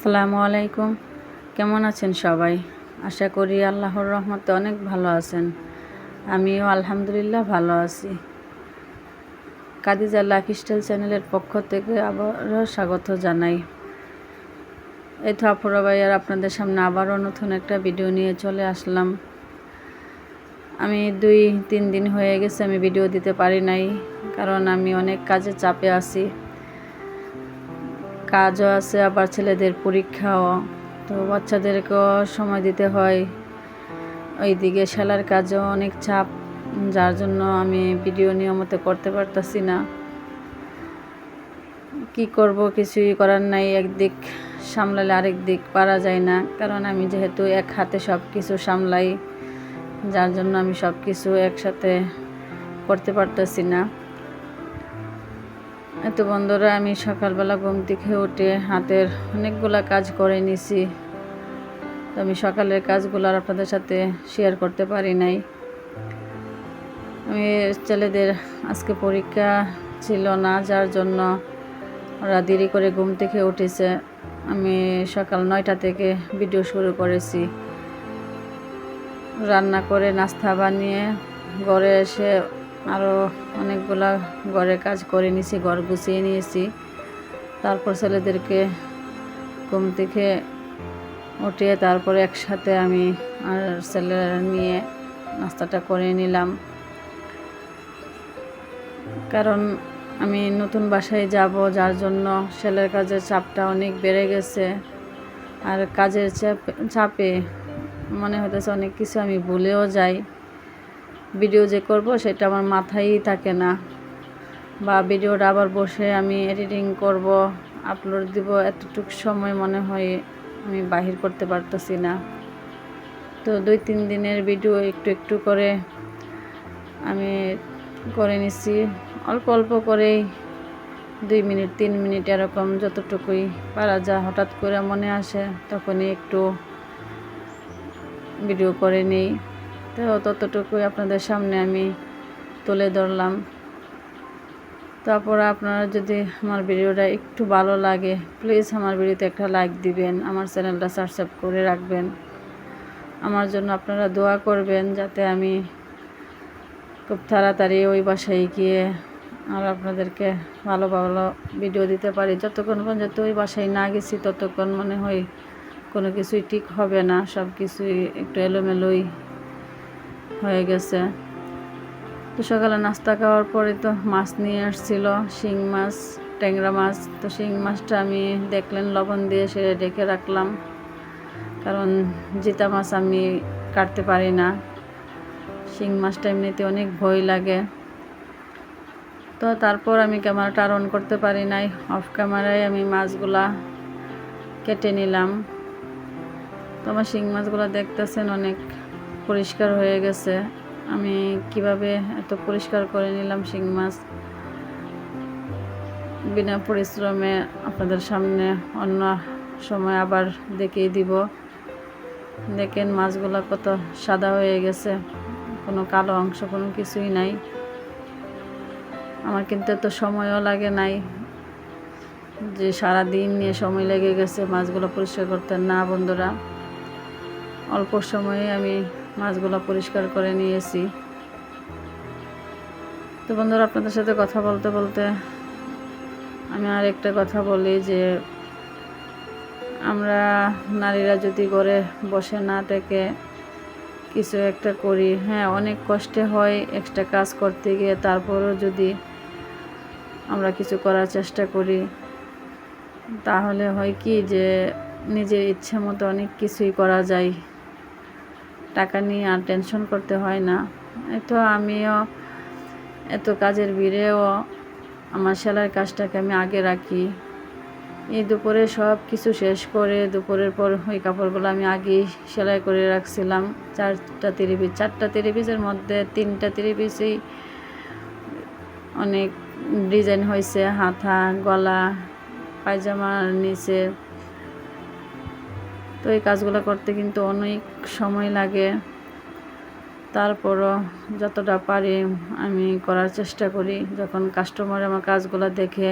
আসসালামু আলাইকুম। কেমন আছেন সবাই? আশা করি আল্লাহর রহমতে অনেক ভালো আছেন। আমিও আলহামদুলিল্লাহ ভালো আছি। কাদিজা লাইফস্টাইল চ্যানেলের পক্ষ থেকে আবারও স্বাগত জানাই। এই তো আপুরা ভাইয়ার আপনাদের সামনে আবারও নতুন একটা ভিডিও নিয়ে চলে আসলাম। আমি 2-3 দিন হয়ে গেছে আমি ভিডিও দিতে পারি নাই, কারণ আমি অনেক কাজে চাপে আছি। কাজও আছে, আবার ছেলেদের পরীক্ষাও, তো বাচ্চাদেরকেও সময় দিতে হয়। ওইদিকে সেলাইয়ের কাজও অনেক চাপ, যার জন্য আমি ভিডিও নিয়মিত করতে পারতাছি না। কি করব, কিছুই করার নাই। একদিক সামলালে আরেক দিক পারা যায় না, কারণ আমি যেহেতু এক হাতে সব কিছু সামলাই, যার জন্য আমি সব কিছু একসাথে করতে পারতাছি না। এত বন্ধুরা, আমি সকালবেলা ঘুম থেকে উঠে হাতের অনেকগুলা কাজ করে নিছি। তো আমি সকালের কাজগুলো আপনাদের সাথে শেয়ার করতে পারি নাই। আমি ছেলেদের আজকে পরীক্ষা ছিল না, যার জন্য ওরা দেরি করে ঘুম থেকে উঠেছে। আমি সকাল 9টা থেকে ভিডিও শুরু করেছি। রান্না করে নাস্তা বানিয়ে ঘরে এসে আরও অনেকগুলা ঘরের কাজ করে নিয়েছি, ঘর গুছিয়ে নিয়েছি। তারপর ছেলেদেরকে ঘুম থেকে উঠিয়ে তারপরে একসাথে আমি আর ছেলে নিয়ে নাস্তাটা করে নিলাম। কারণ আমি নতুন বাসায় যাব, যার জন্য সেলের কাজের চাপটা অনেক বেড়ে গেছে। আর কাজের চাপে মনে হতেছে অনেক কিছু আমি ভুলেও যাই। ভিডিও যে করব সেটা আমার মাথায়ই থাকে না, বা ভিডিওটা আবার বসে আমি এডিটিং করব, আপলোড দিব, এতটুকু সময় মনে হয় আমি বাহির করতে পারতেছি না। তো 2-3 দিনের ভিডিও একটু একটু করে আমি করে নিছি, অল্প অল্প করেই 2 মিনিট 3 মিনিট এরকম যতটুকুই পারা যায়। হঠাৎ করে মনে আসে তখনই একটু ভিডিও করে নিই। তো ততটুকুই আপনাদের সামনে আমি তুলে ধরলাম। তারপর আপনারা যদি আমার ভিডিওটা একটু ভালো লাগে, প্লিজ আমার ভিডিওতে একটা লাইক দিবেন, আমার চ্যানেলটা সাবস্ক্রাইব করে রাখবেন। আমার জন্য আপনারা দোয়া করবেন, যাতে আমি খুব তাড়াতাড়ি ওই বাসায় গিয়ে আর আপনাদেরকে ভালো ভালো ভিডিও দিতে পারি। যতক্ষণ পর্যন্ত ওই বাসায় না গেছি ততক্ষণ মনে হয় কোনো কিছুই ঠিক হবে না, সব কিছুই একটু এলোমেলোই হয়ে গেছে। তো সকালে নাস্তা খাওয়ার পরে তো মাছ নিয়ে আসছিল, শিং মাছ, ট্যাংরা মাছ। তো শিং মাছটা আমি দেখলেন লবণ দিয়ে সেরে ঢেকে রাখলাম, কারণ জিতা মাছ আমি কাটতে পারি না। শিং মাছটা এমনিতে অনেক ভয় লাগে। তো তারপর আমি ক্যামেরাটা অন করতে পারি নাই, অফ ক্যামেরায় আমি মাছগুলা কেটে নিলাম। তো আমার শিং মাছগুলো দেখতেছেন অনেক পরিষ্কার হয়ে গেছে। আমি কিভাবে এত পরিষ্কার করে নিলাম শিং মাছ বিনা পরিশ্রমে, আপনাদের সামনে অন্য সময় আবার দেখিয়ে দিব। দেখেন মাছগুলো কত সাদা হয়ে গেছে, কোনো কালো অংশ কোনো কিছুই নাই। আমার কিন্তু এত সময়ও লাগে নাই যে সারা দিন নিয়ে সময় লেগে গেছে মাছগুলো পরিষ্কার করতে। না বন্ধুরা, অল্প সময়ে আমি মাছগুলো পরিষ্কার করে নিয়েছি। তো বন্ধুরা, আপনাদের সাথে কথা বলতে বলতে আমি আর একটা কথা বলি, যে আমরা নারীরা যদি ঘরে বসে না থেকে কিছু একটা করি, হ্যাঁ অনেক কষ্টে হয় এক্সট্রা কাজ করতে গিয়ে, তারপরও যদি আমরা কিছু করার চেষ্টা করি, তাহলে হয় কি যে নিজের ইচ্ছে মতো অনেক কিছুই করা যায়। টাকা নিয়ে আর টেনশন করতে হয় না। তো আমিও এত কাজের ভিড়েও আমার সেলাইয়ের কাজটাকে আমি আগে রাখি। এই দুপুরে সব কিছু শেষ করে দুপুরের পর ওই কাপড়গুলো আমি আগেই সেলাই করে রাখছিলাম। 4টা 3 পিস, 4টা 3 পিসের মধ্যে 3টা 3 পিসেই অনেক ডিজাইন হয়েছে, হাতা, গলা, পায়জামার নিচে। তো এই কাজগুলো করতে কিন্তু অনেক সময় লাগে। তারপরও যতটা পারি আমি করার চেষ্টা করি। যখন কাস্টমার আমার কাজগুলো দেখে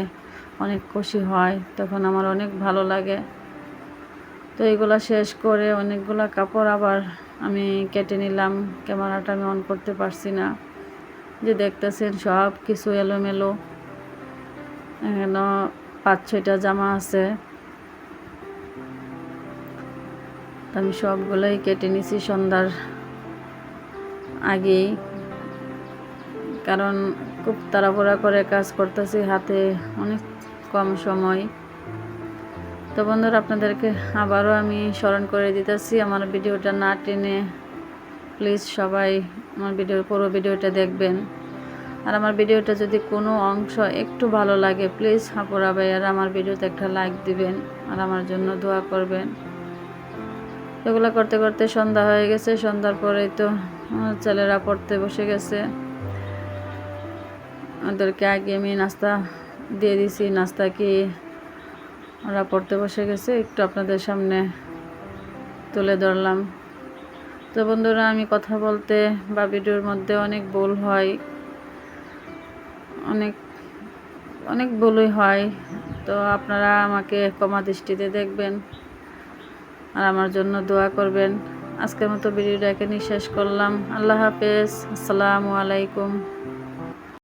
অনেক খুশি হয়, তখন আমার অনেক ভালো লাগে। তো এগুলা শেষ করে অনেকগুলা কাপড় আবার আমি কেটে নিলাম। ক্যামেরাটা আমি অন করতে পারছি না, যে দেখতেছেন সব কিছু এলোমেলো। এখানে 5-6টা জামা আছে, আমি সবগুলোই কেটে নিছি সন্ধ্যার আগেই, কারণ খুব তাড়াহুড়া করে কাজ করতেছি, হাতে অনেক কম সময়। তো বন্ধুরা, আপনাদেরকে আবারও আমি স্মরণ করে দিতেছি, আমার ভিডিওটা না টেনে প্লিজ সবাই আমার পুরো ভিডিওটা দেখবেন। আর আমার ভিডিওটা যদি কোনো অংশ একটু ভালো লাগে প্লিজ আপুরা ভাইয়ারা আমার ভিডিওতে একটা লাইক দিবেন আর আমার জন্য দোয়া করবেন। এগুলো করতে করতে সন্ধ্যা হয়ে গেছে। সন্ধ্যার পরেই তো ছেলেরা পড়তে বসে গেছে। ওদেরকে আগে আমি নাস্তা দিয়ে দিছি, নাস্তা কি ওরা পড়তে বসে গেছে, একটু আপনাদের সামনে তুলে ধরলাম। তো বন্ধুরা, আমি কথা বলতে বা ভিডিওর মধ্যে অনেক ভুল হয়, অনেক অনেক ভুলই হয়। তো আপনারা আমাকে ক্ষমা দৃষ্টিতে দেখবেন আর আমার জন্য দোয়া করবেন। আজকের মতো ভিডিওটা এখানেই শেষ করলাম। আল্লাহ হাফেজ, আসসালামু আলাইকুম।